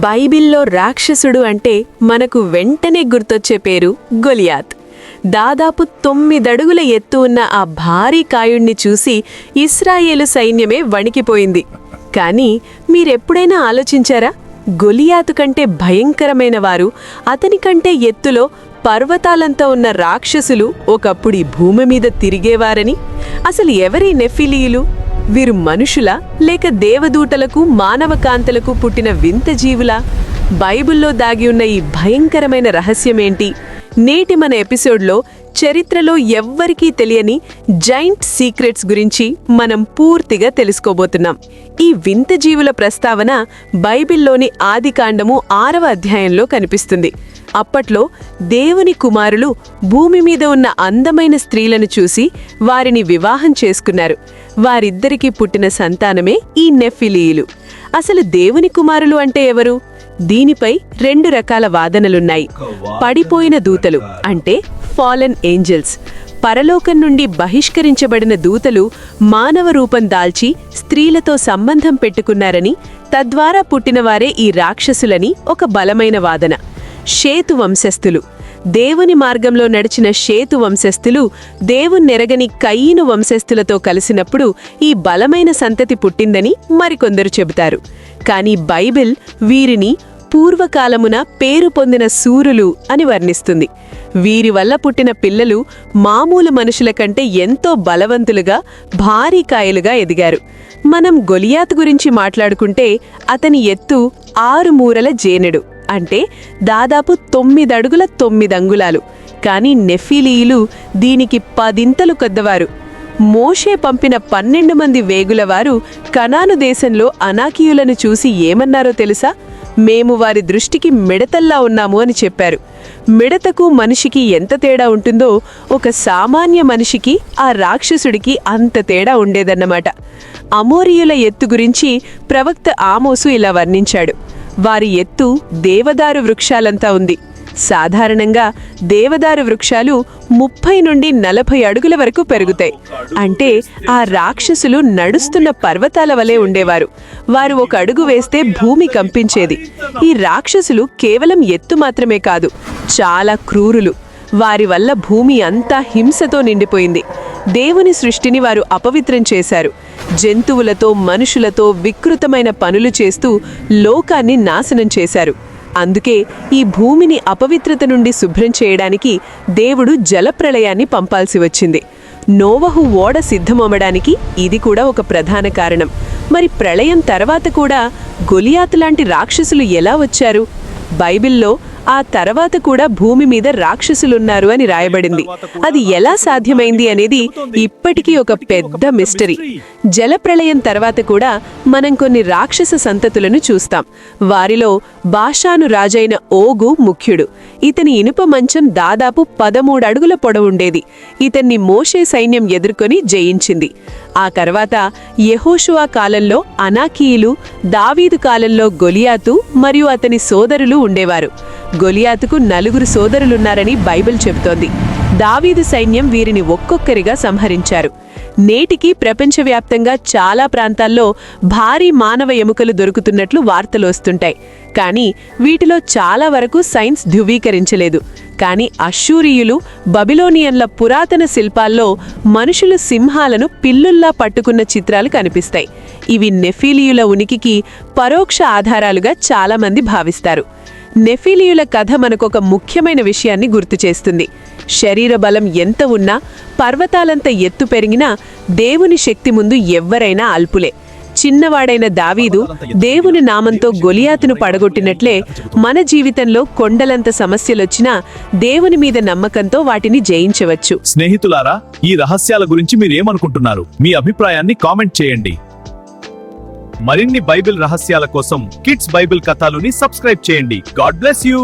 బైబిల్లో రాక్షసుడు అంటే మనకు వెంటనే గుర్తొచ్చే పేరు గొలియాత్. దాదాపు 9 అడుగుల ఎత్తు ఉన్న ఆ భారీ కాయుణ్ణి చూసి ఇశ్రాయేలు సైన్యమే వణికిపోయింది. కానీ మీరెప్పుడైనా ఆలోచించారా? గొలియాతు కంటే భయంకరమైన వారు, అతని కంటే ఎత్తులో పర్వతాలంతా ఉన్న రాక్షసులు ఒకప్పుడు ఈ భూమి మీద తిరిగేవారని? అసలు ఎవరి నెఫిలీయులు? వీరు మనుషులా లేక దేవదూతలకు మానవకాంతలకు పుట్టిన వింత జీవులా? బైబిల్లో దాగి ఉన్న ఈ భయంకరమైన రహస్యమేంటి? నేటి మన ఎపిసోడ్లో చరిత్రలో ఎవ్వరికీ తెలియని జైంట్ సీక్రెట్స్ గురించి మనం పూర్తిగా తెలుసుకోబోతున్నాం. ఈ వింత జీవుల ప్రస్తావన బైబిల్లోని ఆదికాండము 6వ అధ్యాయంలో కనిపిస్తుంది. అప్పట్లో దేవుని కుమారులు భూమి మీద ఉన్న అందమైన స్త్రీలను చూసి వారిని వివాహం చేసుకున్నారు. వారిద్దరికీ పుట్టిన సంతానమే ఈ నెఫిలీయులు. అసలు దేవుని కుమారులు అంటే ఎవరు? దీనిపై 2 రకాల వాదనలున్నాయి. పడిపోయిన దూతలు అంటే ఫాలెన్ ఏంజల్స్. పరలోకం నుండి బహిష్కరించబడిన దూతలు మానవ రూపం దాల్చి స్త్రీలతో సంబంధం పెట్టుకున్నారని, తద్వారా పుట్టినవారే ఈ రాక్షసులని ఒక బలమైన వాదన. షేతు వంశస్థులు. దేవుని మార్గంలో నడిచిన షేతు వంశస్థులు దేవుణ్ణెరగని కయీను వంశస్థులతో కలిసినప్పుడు ఈ బలమైన సంతతి పుట్టిందని మరికొందరు చెబుతారు. కానీ బైబిల్ వీరిని పూర్వకాలమున పేరు పొందిన శూరులు అని వర్ణిస్తుంది. వీరి వల్ల పుట్టిన పిల్లలు మామూలు మనుషుల కంటే ఎంతో బలవంతులుగా, భారీ కాయలుగా ఎదిగారు. మనం గొలియాత్ గురించి మాట్లాడుకుంటే అతని ఎత్తు 6 మూరల జేనెడు, అంటే దాదాపు 9 అడుగుల 9 అంగుళాలు. కానీ నెఫిలీయులు దీనికి 10 కొద్దవారు. మోషే పంపిన 12 మంది వేగులవారు కనాను దేశంలో అనాకీయులను చూసి ఏమన్నారో తెలుసా? మేము వారి దృష్టికి మిడతల్లా ఉన్నాము అని చెప్పారు. మిడతకు మనిషికి ఎంత తేడా ఉంటుందో ఒక సామాన్య మనిషికి ఆ రాక్షసుడికి అంత తేడా ఉండేదన్నమాట. అమోరీయుల ఎత్తు గురించి ప్రవక్త ఆమోసు ఇలా వర్ణించాడు. వారి ఎత్తు దేవదారు వృక్షాలంతా ఉంది. సాధారణంగా దేవదారు వృక్షాలు 30 నుండి 40 అడుగుల వరకు పెరుగుతాయి. అంటే ఆ రాక్షసులు నడుస్తున్న పర్వతాల వలె ఉండేవారు. వారు ఒక అడుగు వేస్తే భూమి కంపించేది. ఈ రాక్షసులు కేవలం ఎత్తు మాత్రమే కాదు, చాలా క్రూరులు. వారి వల్ల భూమి అంతా హింసతో నిండిపోయింది. దేవుని సృష్టిని వారు అపవిత్రం చేశారు. జంతువులతో, మనుషులతో వికృతమైన పనులు చేస్తూ లోకాన్ని నాశనం చేశారు. అందుకే ఈ భూమిని అపవిత్రత నుండి శుభ్రం చేయడానికి దేవుడు జలప్రళయాన్ని పంపాల్సి వచ్చింది. నోవహు ఓడ సిద్ధమవ్వడానికి ఇది కూడా ఒక ప్రధాన కారణం. మరి ప్రళయం తర్వాత కూడా గొలియాతు లాంటి రాక్షసులు ఎలా వచ్చారు? బైబిల్లో ఆ తర్వాత కూడా భూమి మీద రాక్షసులున్నారు అని రాయబడింది. అది ఎలా సాధ్యమైంది అనేది ఇప్పటికీ ఒక పెద్ద మిస్టరీ. జలప్రళయం తర్వాత కూడా మనం కొన్ని రాక్షస సంతతులను చూస్తాం. వారిలో బాషాను రాజైన ఓగు ముఖ్యుడు. ఇతని ఇనుప మంచం దాదాపు 13 అడుగుల పొడవుండేది. ఇతన్ని మోషే సైన్యం ఎదుర్కొని జయించింది. ఆ తర్వాత యెహోషువ కాలంలో అనాకీయులు, దావీదు కాలంలో గొలియాతు మరియు అతని సోదరులు ఉండేవారు. గొలియాతుకు 4 సోదరులున్నారని బైబిల్ చెబుతోంది. దావీదు సైన్యం వీరిని ఒక్కొక్కరిగా సంహరించారు. నేటికి ప్రపంచవ్యాప్తంగా చాలా ప్రాంతాల్లో భారీ మానవ ఎముకలు దొరుకుతున్నట్లు వార్తలు వస్తుంటాయి. కానీ వీటిలో చాలా వరకు సైన్స్ ధృవీకరించలేదు. కానీ అష్షూరియులు, బబిలోనియన్ల పురాతన శిల్పాల్లో మనుషులు సింహాలను పిల్లుల్లా పట్టుకున్న చిత్రాలు కనిపిస్తాయి. ఇవి నెఫిలీయుల ఉనికికి పరోక్ష ఆధారాలుగా చాలామంది భావిస్తారు. నెఫిలీయుల కథ మనకొక ముఖ్యమైన విషయాన్ని గుర్తు చేస్తుంది. శరీర బలం ఎంత ఉన్నా, పర్వతాలంత ఎత్తు పెరిగినా దేవుని శక్తి ముందు ఎవ్వరైనా అల్పులే. చిన్నవాడైన దావీదు దేవుని నామంతో గొలియాతును పడగొట్టినట్లే మన జీవితంలో కొండలంత సమస్యలొచ్చినా దేవుని మీద నమ్మకంతో వాటిని జయించవచ్చు. స్నేహితులారా, ఈ రహస్యాల గురించి మీరేమనుకుంటున్నారు? మీ అభిప్రాయాన్ని కామెంట్ చేయండి. మరిన్ని బైబిల్ రహస్యాల కోసం కిడ్స్ బైబిల్ కథలుని సబ్స్క్రైబ్ చేయండి. God bless you.